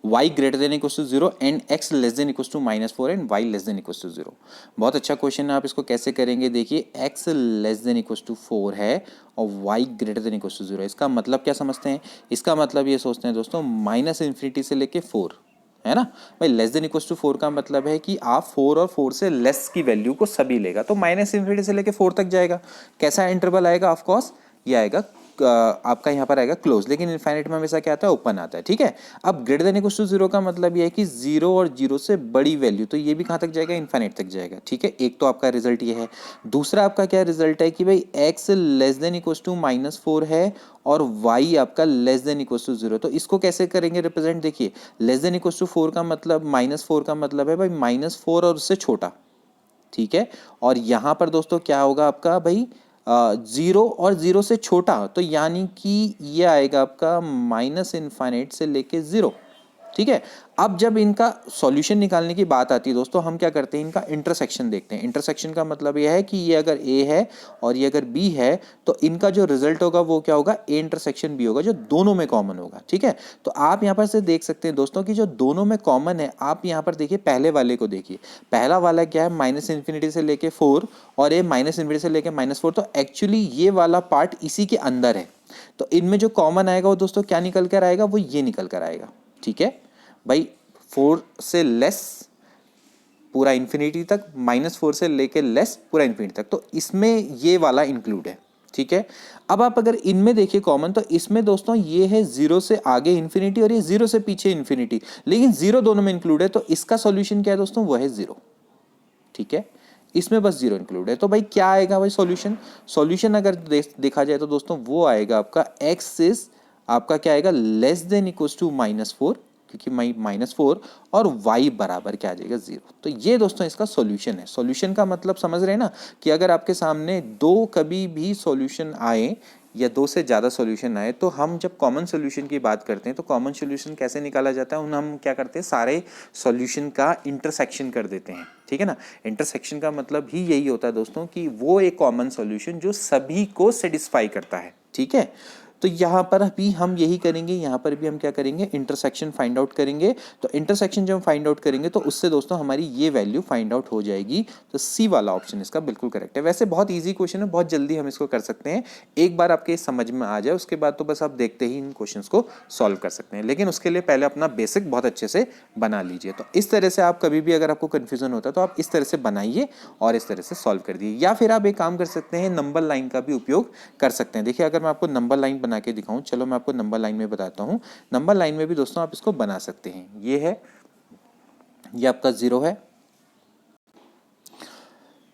y greater than equals to 0 and x less than equals to -4 and y less than equals to 0। बहुत अच्छा क्वेश्चन है, आप इसको कैसे करेंगे देखिए, x less than equals to 4 है और y greater than equals to 0। इसका मतलब क्या समझते हैं, इसका मतलब ये सोचते हैं दोस्तों -∞ से लेके 4। है ना भाई। लेस देन इक्वल टू 4 का मतलब है कि आप 4 और 4 से लेस की वैल्यू को सभी लेगा, तो माइनस इन्फिनिटी से लेके 4 तक जाएगा। कैसा इंटरवल आएगा? ऑफ कोर्स ये आएगा आपका यहाँ पर आएगा क्लोज, लेकिन इनफाइनाइट में हमेशा क्या आता है? ओपन आता है, ठीक है। अब ग्रेटर देन इक्वल टू 0 का मतलब ये है कि 0 और 0 से बड़ी वैल्यू, तो ये भी कहाँ तक जाएगा? इनफाइनाइट तक जाएगा, ठीक है। एक तो आपका रिजल्ट ये है। दूसरा आपका क्या रिजल्ट है कि भाई x less than equal to -4 है और y आपका लेस देन इक्वल टू 0। तो इसको कैसे करेंगे रिप्रेजेंट? देखिए, लेस देन इक्वल टू 4 का मतलब, -4 का मतलब है भाई -4 और उससे छोटा, ठीक है। और यहाँ पर दोस्तों क्या होगा आपका भाई? 0 और 0 से छोटा, तो यानी कि ये आएगा आपका माइनस इनफाइनाइट से लेके 0, ठीक है। अब जब इनका सॉल्यूशन निकालने की बात आती है दोस्तों, हम क्या करते हैं? इनका इंटरसेक्शन देखते हैं। इंटरसेक्शन का मतलब यह है कि ये अगर a है और ये अगर b है, तो इनका जो रिजल्ट होगा वो क्या होगा? a इंटरसेक्शन b होगा, जो दोनों में कॉमन होगा, ठीक है। तो आप यहाँ पर से देख सकते हैं दोस्तों कि जो दोनों में कॉमन है, आप यहाँ पर देखिए पहले वाले को देखिए। पहला वाला क्या है? माइनस इन्फिनिटी से लेके 4 और ये माइनस इन्फिनिटी से लेके -4, तो एक्चुअली ये वाला पार्ट इसी के अंदर है। तो इनमें जो कॉमन आएगा वो दोस्तों क्या निकल कर आएगा? वो ये निकल कर आएगा, ठीक है भाई। 4 से लेस पूरा इन्फिनिटी तक, -4 से लेके लेस पूरा इन्फिनिटी तक, तो इसमें ये वाला इंक्लूड है, ठीक है। अब आप अगर इनमें देखिए कॉमन, तो इसमें दोस्तों ये है 0 से आगे इन्फिनिटी और ये 0 से पीछे इन्फिनिटी, लेकिन 0 दोनों में इंक्लूड है, तो इसका सॉल्यूशन क्या है दोस्तों? वो है 0, ठीक है। इसमें बस 0 इंक्लूड है। तो भाई क्या आएगा भाई सॉल्यूशन? सॉल्यूशन अगर देखा जाए तो दोस्तों वो आएगा आपका x इज आपका क्या आएगा? लेस देन इक्वल टू -4, क्योंकि -4, और y बराबर क्या आ जाएगा? 0। तो ये दोस्तों इसका सॉल्यूशन है। सॉल्यूशन का मतलब समझ रहे हैं ना, कि अगर आपके सामने दो कभी भी सॉल्यूशन आए या दो से ज़्यादा सॉल्यूशन आए, तो हम जब कॉमन सॉल्यूशन की बात करते हैं तो कॉमन सॉल्यूशन कैसे निकाला जाता है? हम क्या करते हैं? सारे सॉल्यूशन का इंटरसेक्शन कर देते हैं, ठीक है ना। इंटरसेक्शन का मतलब ही यही होता है दोस्तों कि वो एक कॉमन सॉल्यूशन जो सभी को सेटिस्फाई करता है, ठीक है। तो यहाँ पर भी हम यही करेंगे, यहाँ पर भी हम क्या करेंगे? इंटरसेक्शन फाइंड आउट करेंगे। तो इंटरसेक्शन जब हम फाइंड आउट करेंगे तो उससे दोस्तों हमारी ये वैल्यू फाइंड आउट हो जाएगी। तो सी वाला ऑप्शन इसका बिल्कुल करेक्ट है। वैसे बहुत ईजी क्वेश्चन है, बहुत जल्दी हम इसको कर सकते हैं। एक बार आपके समझ में आ जाए उसके बाद तो बस आप देखते ही इन क्वेश्चंस को सॉल्व कर सकते हैं, लेकिन उसके लिए पहले अपना बेसिक बहुत अच्छे से बना लीजिए। तो इस तरह से आप कभी भी अगर आपको कन्फ्यूजन होता है तो आप इस तरह से बनाइए और इस तरह से सॉल्व कर दिए, या फिर आप एक काम कर सकते हैं, नंबर लाइन का भी उपयोग कर सकते हैं। देखिए अगर मैं आपको नंबर लाइन बना के दिखाऊं, चलो मैं आपको नंबर लाइन में बताता हूं। नंबर लाइन में भी दोस्तों आप इसको बना सकते हैं। ये है, ये आपका 0 है।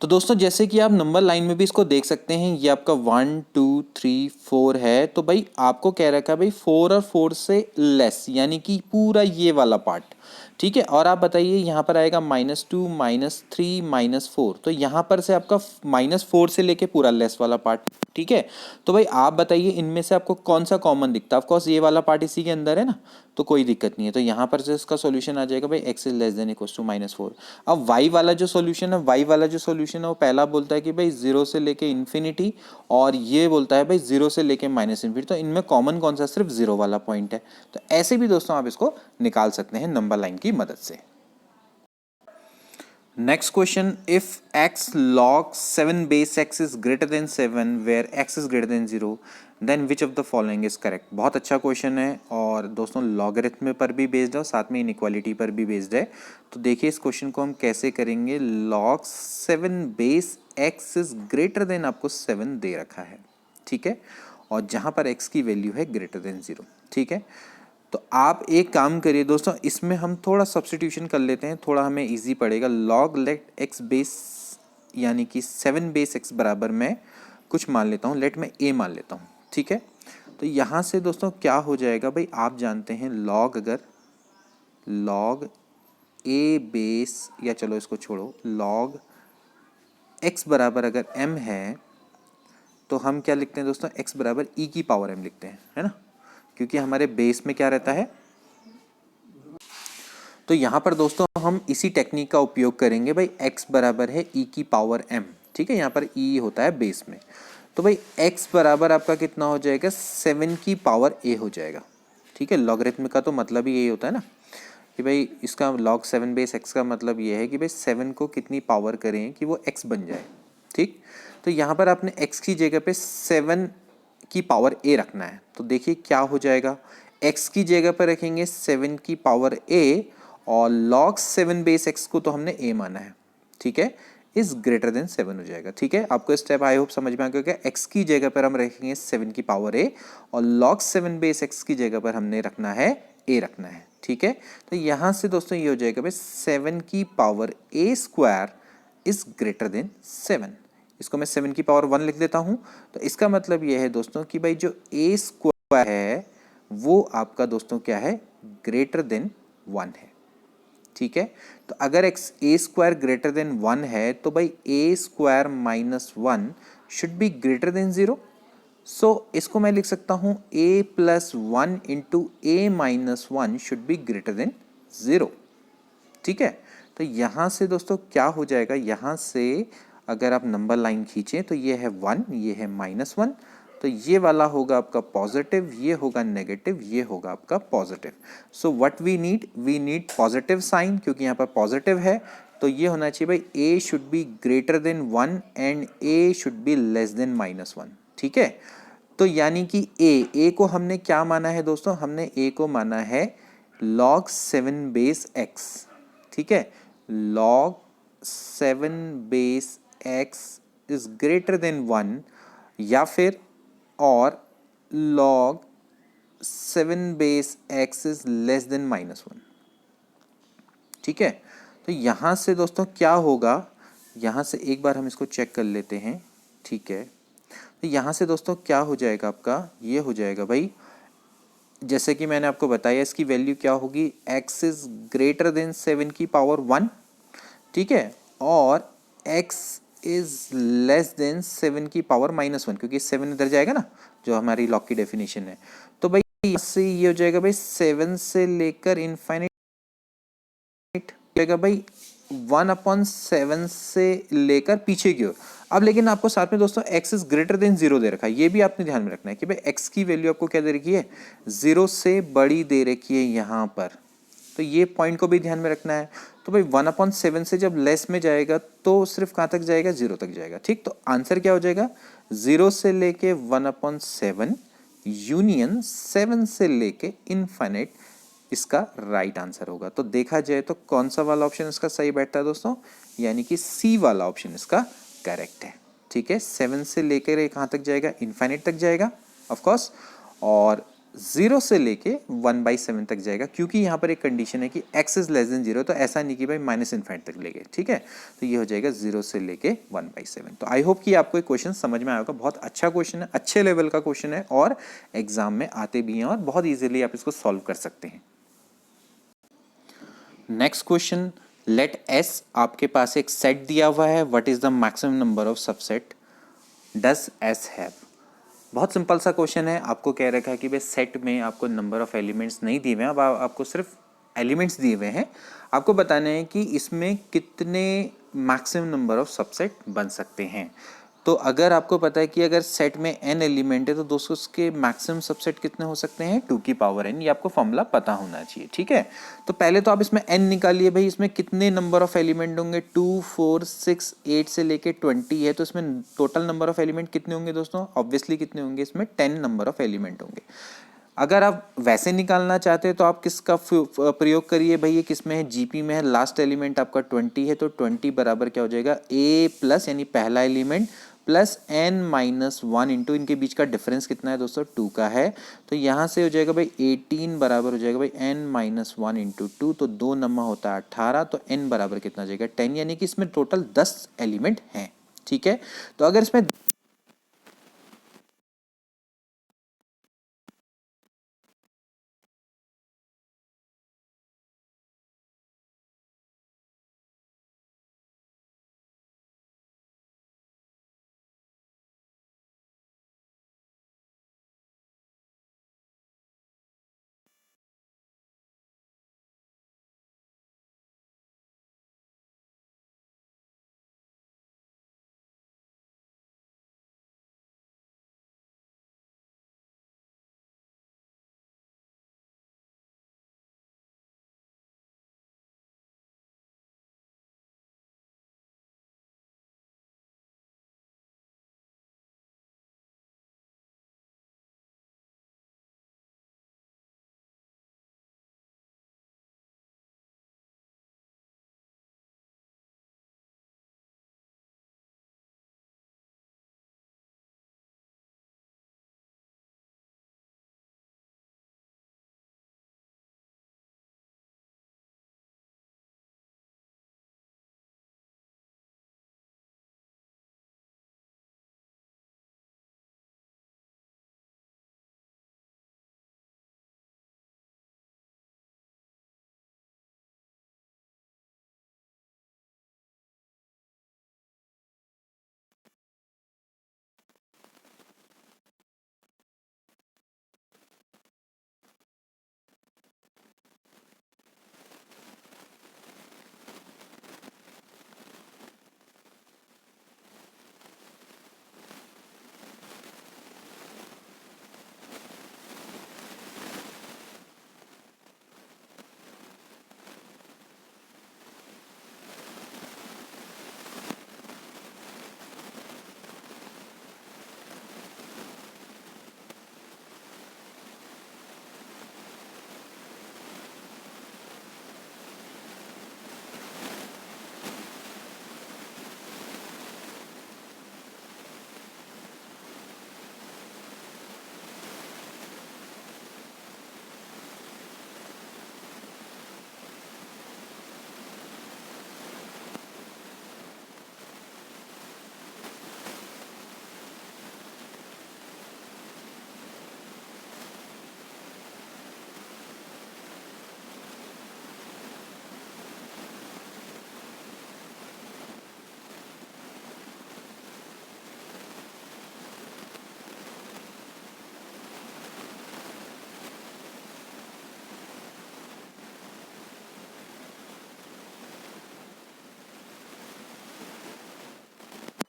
तो दोस्तों जैसे कि आप नंबर लाइन में भी इसको देख सकते हैं, ये आपका 1 2 3 4 है। तो भाई आपको कह रखा है भाई 4 और 4 से लेस, यानी कि पूरा ये वाला पार्ट, ठीक है। और आप बताइए यहाँ पर आएगा -2 -3 -4, तो यहाँ पर से आपका -4 से लेके पूरा लेस वाला पार्ट, ठीक है। तो भाई आप बताइए इनमें से आपको कौन सा कॉमन दिखता है? ऑफकोर्स ये वाला पार्ट इसी के अंदर है ना, तो कोई दिक्कत नहीं है। तो यहाँ पर से इसका सॉल्यूशन आ जाएगा भाई x is less than equal to -4। अब y वाला जो सॉल्यूशन है, y वाला जो सॉल्यूशन है वो पहला बोलता है कि भाई 0 से लेके इन्फिनिटी, और ये बोलता है भाई 0 से लेके -इन्फिनिटी। तो इनमें कॉमन कौन सा? सिर्फ 0 वाला पॉइंट है। तो ऐसे भी दोस्तों आप इसको निकाल सकते हैं नंबर लाइन की मदद से। Next question, if x log 7 base x is greater than 7 where x is greater than 0 then which of the following is correct। बहुत अच्छा क्वेश्चन है और दोस्तों लॉगरिथम पर भी बेस्ड है और साथ में इनइक्वालिटी पर भी बेस्ड है। तो देखिए इस क्वेश्चन को हम कैसे करेंगे। log 7 base x is greater than आपको 7 दे रखा है, ठीक है, और जहाँ पर x की वैल्यू है greater than 0, ठीक है। तो आप एक काम करिए दोस्तों, इसमें हम थोड़ा सब्स्टिट्यूशन कर लेते हैं, थोड़ा हमें इजी पड़ेगा। लॉग लेट एक्स बेस यानी कि 7 बेस एक्स बराबर मैं कुछ मान लेता हूँ, लेट मैं ए मान लेता हूँ, ठीक है। तो यहाँ से दोस्तों क्या हो जाएगा भाई, आप जानते हैं लॉग, अगर लॉग ए बेस, या चलो इसको छोड़ो, लॉग एक्स बराबर अगर m है तो हम क्या लिखते हैं दोस्तों? x बराबर e की पावर m लिखते हैं, है ना, क्योंकि हमारे बेस में क्या रहता है। तो यहाँ पर दोस्तों हम इसी टेक्निक का उपयोग करेंगे भाई। x बराबर है e की पावर m, ठीक है, यहाँ पर e होता है बेस में। तो भाई x बराबर आपका कितना हो जाएगा? 7 की पावर a हो जाएगा, ठीक है। लॉगरिथम का तो मतलब ही यही होता है ना कि भाई इसका log 7 बेस x का मतलब ये है कि भाई 7 को कितनी पावर करें कि वो x बन जाए, ठीक। तो यहाँ पर आपने x की जगह पे 7 की पावर a रखना है। तो देखिए क्या हो जाएगा, x की जगह पर रखेंगे 7 की पावर a और log 7 बेस x को तो हमने a माना है, ठीक है, इज ग्रेटर देन 7 हो जाएगा। ठीक है, आपको स्टेप आई होप समझ में आ गया। x की जगह पर हम रखेंगे 7 की पावर a और log 7 बेस x की जगह पर हमने रखना है a रखना है। ठीक है, तो यहां से दोस्तों ये हो जाएगा भाई 7 की power a square is greater than 7। इसको मैं 7 की पावर 1 लिख देता हूं। तो इसका मतलब यह है दोस्तों कि भाई जो a स्क्वायर है वो आपका दोस्तों क्या है, ग्रेटर देन 1 है। ठीक है, तो अगर x a square greater than 1 है तो भाई a square minus 1 should be greater than 0। So इसको मैं लिख सकता हूं a plus 1 into a minus 1 should be greater than 0। ठीक है, तो यहां से दोस्तों क्या हो जाएगा, यहां से अगर आप नंबर लाइन खींचें तो ये है 1, ये है -1, तो ये वाला होगा आपका पॉजिटिव, ये होगा नेगेटिव, ये होगा आपका positive. So what we need positive sign, क्योंकि यहाँ पर पॉजिटिव है तो ये होना चाहिए भाई a should be greater than 1 and a should be less than -1। ठीक है, तो यानी कि a को हमने क्या माना है दोस्तों, हमने a को माना है log 7 बेस x। ठीक है, log 7 base x is greater than 1 या फिर और log 7 base x is less then -1। ठीक है, तो यहां से दोस्तों क्या होगा, यहां से एक बार हम इसको चेक कर लेते हैं। ठीक है, तो यहां से दोस्तों क्या हो जाएगा आपका, ये हो जाएगा भाई जैसे कि मैंने आपको बताया इसकी वैल्यू क्या होगी, x इज ग्रेटर देन 7 की पावर 1। ठीक है, और x इज लेस देन 7 की पावर -1, क्योंकि 7 इधर जाएगा ना, जो हमारी लॉग की डेफिनेशन है। तो भाई इससे ये हो जाएगा भाई 7 से लेकर इनफाइनाइट जाएगा भाई 1/7 से लेकर पीछे की ओर। अब लेकिन आपको साथ में दोस्तों x इज ग्रेटर देन 0 दे रखा है, ये भी आपने ध्यान में रखना है कि भाई x की वैल्यू आपको क्या दे रखी है, 0 से बड़ी दे रखी है यहाँ पर, तो ये पॉइंट को भी ध्यान में रखना है। तो भाई 1/7 से जब लेस में जाएगा तो सिर्फ कहाँ तक जाएगा, 0 तक जाएगा। ठीक, तो आंसर क्या हो जाएगा, 0 से लेके 1/7 यूनियन 7 से लेके इनफाइनाइट इसका राइट आंसर होगा। तो देखा जाए तो कौन सा वाला ऑप्शन इसका सही बैठता है दोस्तों, यानी कि सी वाला ऑप्शन इसका करेक्ट है। ठीक है, 7 से लेकर ये कहाँ तक जाएगा, इनफाइनाइट तक जाएगा ऑफ कोर्स, और 0 से लेके 1/7 तक जाएगा, क्योंकि यहाँ पर एक कंडीशन है कि x इज लेस देन 0, तो ऐसा नहीं कि भाई माइनस इनफाइनाइट तक लेके। ठीक है, तो ये हो जाएगा 0 से लेके 1/7। तो आई होप कि आपको एक क्वेश्चन समझ में आया होगा। बहुत अच्छा क्वेश्चन है, अच्छे लेवल का क्वेश्चन है और एग्जाम में आते भी हैं और बहुत ईजिली आप इसको सॉल्व कर सकते हैं। नेक्स्ट क्वेश्चन, लेट एस आपके पास एक सेट दिया हुआ है, what is the maximum number of subset does S have. बहुत सिंपल सा क्वेश्चन है, आपको कह रखा है कि भाई सेट में आपको नंबर ऑफ एलिमेंट्स नहीं दिए हुए हैं, अब आपको सिर्फ एलिमेंट्स दिए हुए हैं, आपको बताना है कि इसमें कितने मैक्सिमम नंबर ऑफ सबसेट बन सकते हैं। तो अगर आपको पता है कि अगर सेट में n एलिमेंट है तो दोस्तों उसके मैक्सिमम सबसेट कितने हो सकते हैं, 2 की पावर n, ये आपको फॉर्मूला पता होना चाहिए। ठीक है, तो पहले तो आप इसमें n निकालिए भाई, इसमें कितने नंबर ऑफ एलिमेंट होंगे, 2 4 6 8 से लेके 20 है, तो इसमें टोटल नंबर ऑफ एलिमेंट कितने होंगे दोस्तों, ऑब्वियसली कितने होंगे, इसमें 10 नंबर ऑफ एलिमेंट होंगे। अगर आप वैसे निकालना चाहते हैं तो आप किसका प्रयोग करिए भाई, ये किस में है, जीपी में है, लास्ट एलिमेंट आपका 20 है, तो 20 बराबर क्या हो जाएगा, a प्लस यानी पहला एलिमेंट प्लस n-1 इंटू इनके बीच का डिफरेंस कितना है दोस्तों, 2 का है, तो यहाँ से हो जाएगा भाई 18 बराबर हो जाएगा भाई n-1 इंटू 2, तो 2 नंबर होता है 18, तो n बराबर कितना हो जाएगा 10, यानी कि इसमें टोटल 10 एलिमेंट हैं। ठीक है, तो अगर इसमें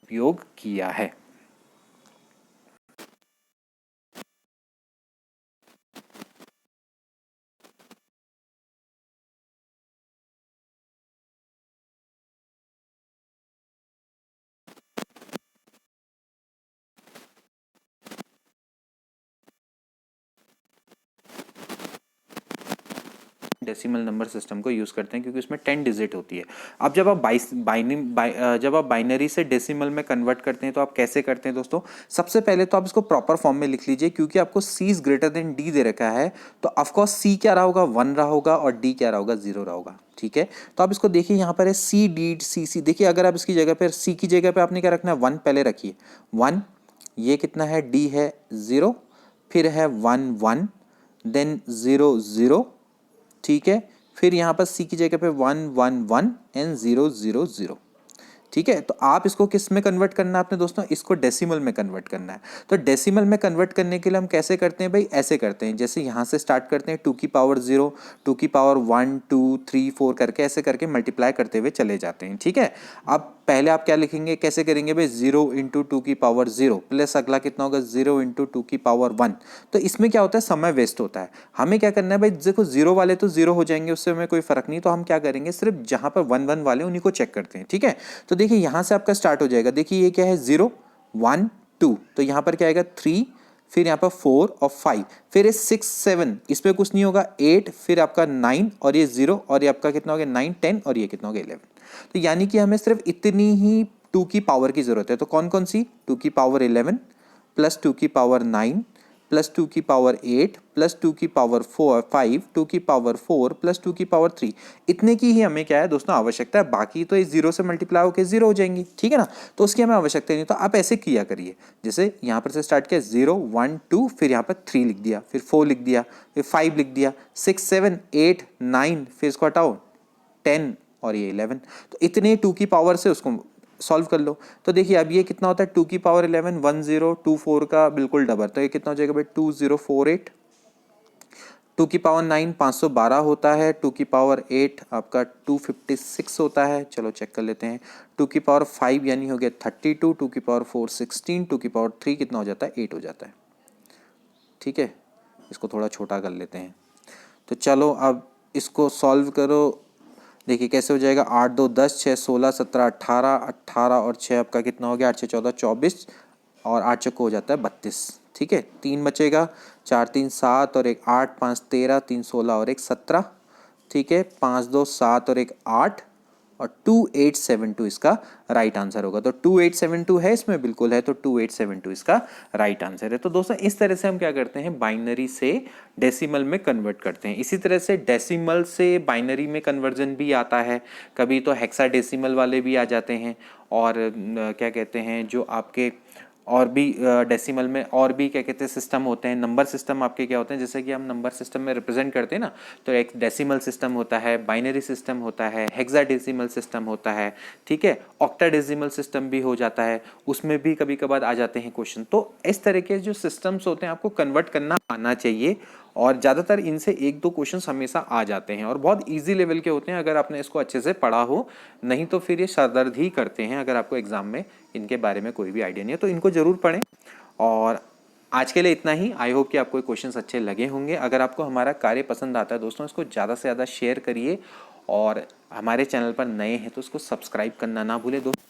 उपयोग किया है। डेसिमल नंबर सिस्टम को यूज़ करते हैं क्योंकि उसमें 10 डिजिट होती है। अब जब आप जब आप बाइनरी से डेसिमल में कन्वर्ट करते हैं तो आप कैसे करते हैं दोस्तों? सबसे पहले तो आप इसको प्रॉपर फॉर्म में लिख लीजिए, क्योंकि आपको C is greater than D दे रखा है, तो ऑफकोर्स C क्या रहा होगा, 1 रहा होगा, और D क्या रहा होगा, 0 रहा होगा। ठीक है, तो आप इसको देखिए, यहाँ पर है C देखिए, अगर आप इसकी जगह पर C की जगह पर आपने क्या रखना है, 1 पहले रखिए, 1, ये कितना है, D है 0, फिर है 1 1, देन 0 0, ठीक है, फिर यहाँ पर C की जगह पे 1 1 1 एंड 0 0 0। ठीक है, तो आप इसको किस में कन्वर्ट करना है आपने दोस्तों, इसको डेसिमल में कन्वर्ट करना है। तो डेसिमल में कन्वर्ट करने के लिए हम कैसे करते हैं भाई, ऐसे करते हैं, जैसे यहाँ से स्टार्ट करते हैं 2 की पावर 0, 2 की पावर 1 2 3 4 करके, ऐसे करके मल्टीप्लाई करते हुए चले जाते हैं। ठीक है, अब पहले आप क्या लिखेंगे, कैसे करेंगे भाई, 0 इंटू 2 की पावर 0 प्लस अगला कितना होगा, 0 इंटू 2 की पावर 1। तो इसमें क्या होता है, समय वेस्ट होता है। हमें क्या करना है भाई, देखो 0 वाले तो 0 हो जाएंगे, उससे हमें कोई फर्क नहीं, तो हम क्या करेंगे, सिर्फ जहाँ पर 1 1 वाले उन्हीं को चेक करते हैं। ठीक है, तो देखिए यहाँ से आपका स्टार्ट हो जाएगा, देखिए ये क्या है, 0 1 2, तो यहाँ पर क्या आएगा 3, फिर यहाँ पर 4 और 5, फिर ये 6 7, इसमें कुछ नहीं होगा, 8, फिर आपका 9 और ये 0, और ये आपका कितना हो गया 9 10, और ये कितना हो गया 11। तो यानी कि हमें सिर्फ इतनी ही 2 की पावर की जरूरत है। तो कौन कौन सी, 2 की पावर 11 प्लस 2 की पावर 9 प्लस 2 की पावर 8 प्लस 2 की पावर 4 5, 2 की पावर 4 प्लस 2 की पावर 3, इतने की ही हमें क्या है दोस्तों आवश्यकता है। बाकी तो इस 0 से मल्टीप्लाई होकर 0 हो जाएंगी। ठीक है ना, तो उसकी हमें आवश्यकता नहीं। तो आप ऐसे किया करिए, जैसे यहाँ पर से स्टार्ट किया 0 1 2, फिर यहाँ पर 3 लिख दिया, फिर 4 लिख दिया, फिर 5 लिख दिया, 6 7 8 9, फिर इसको हटाओ 10 और ये 11। तो इतने 2 की पावर से उसको सॉल्व कर लो। तो देखिए अब ये कितना होता है, 2 की पावर 11 1024 का बिल्कुल डबल, तो ये कितना हो जाएगा भाई 2048। 2 की पावर 9 512 होता है, 2 की पावर 8 आपका 256 होता है। चलो चेक कर लेते हैं। 2 की पावर 5 यानी हो गया 32, 2 की पावर 4 16, 2 की पावर 3 कितना हो जाता है 8 हो जाता है। ठीक है, इसको थोड़ा छोटा कर लेते हैं। तो चलो अब इसको सॉल्व करो, देखिए कैसे हो जाएगा, 8 2 10 6 16 17 18, 18 और 6 आपका कितना हो गया, 8 6 14 24, और 8 चौको हो जाता है 32। ठीक है, 3 बचेगा, 4 3 7 और 1 8, 5 13, 3 16 और 1 17। ठीक है, 5 2 7 और 1 8, और 2872 इसका राइट आंसर होगा। तो 2872 है इसमें, बिल्कुल है, तो 2872 इसका राइट आंसर है। तो दोस्तों इस तरह से हम क्या करते हैं, बाइनरी से डेसिमल में कन्वर्ट करते हैं। इसी तरह से डेसिमल से बाइनरी में कन्वर्जन भी आता है, कभी तो हेक्साडेसिमल वाले भी आ जाते हैं, और क्या कहते हैं जो आपके और भी डेसिमल में और भी क्या कहते हैं सिस्टम होते हैं। नंबर सिस्टम आपके क्या होते हैं, जैसे कि हम नंबर सिस्टम में रिप्रेजेंट करते हैं ना, तो एक डेसिमल सिस्टम होता है, बाइनरी सिस्टम होता है, हेक्साडेसिमल सिस्टम होता है। ठीक है, ऑक्टाडेसिमल सिस्टम भी हो जाता है, उसमें भी कभी कभार आ जाते हैं क्वेश्चन। तो इस तरह के जो सिस्टम्स होते हैं आपको कन्वर्ट करना आना चाहिए, और ज़्यादातर इनसे 1-2 क्वेश्चन हमेशा आ जाते हैं, और बहुत ईजी लेवल के होते हैं अगर आपने इसको अच्छे से पढ़ा हो। नहीं तो फिर ये सरदर्द ही करते हैं अगर आपको एग्जाम में इनके बारे में कोई भी आइडिया नहीं है, तो इनको जरूर पढ़ें। और आज के लिए इतना ही। आई होप कि आपको क्वेश्चंस अच्छे लगे होंगे। अगर आपको हमारा कार्य पसंद आता है दोस्तों, इसको ज़्यादा से ज़्यादा शेयर करिए, और हमारे चैनल पर नए हैं तो इसको सब्सक्राइब करना ना भूलें दोस्तों।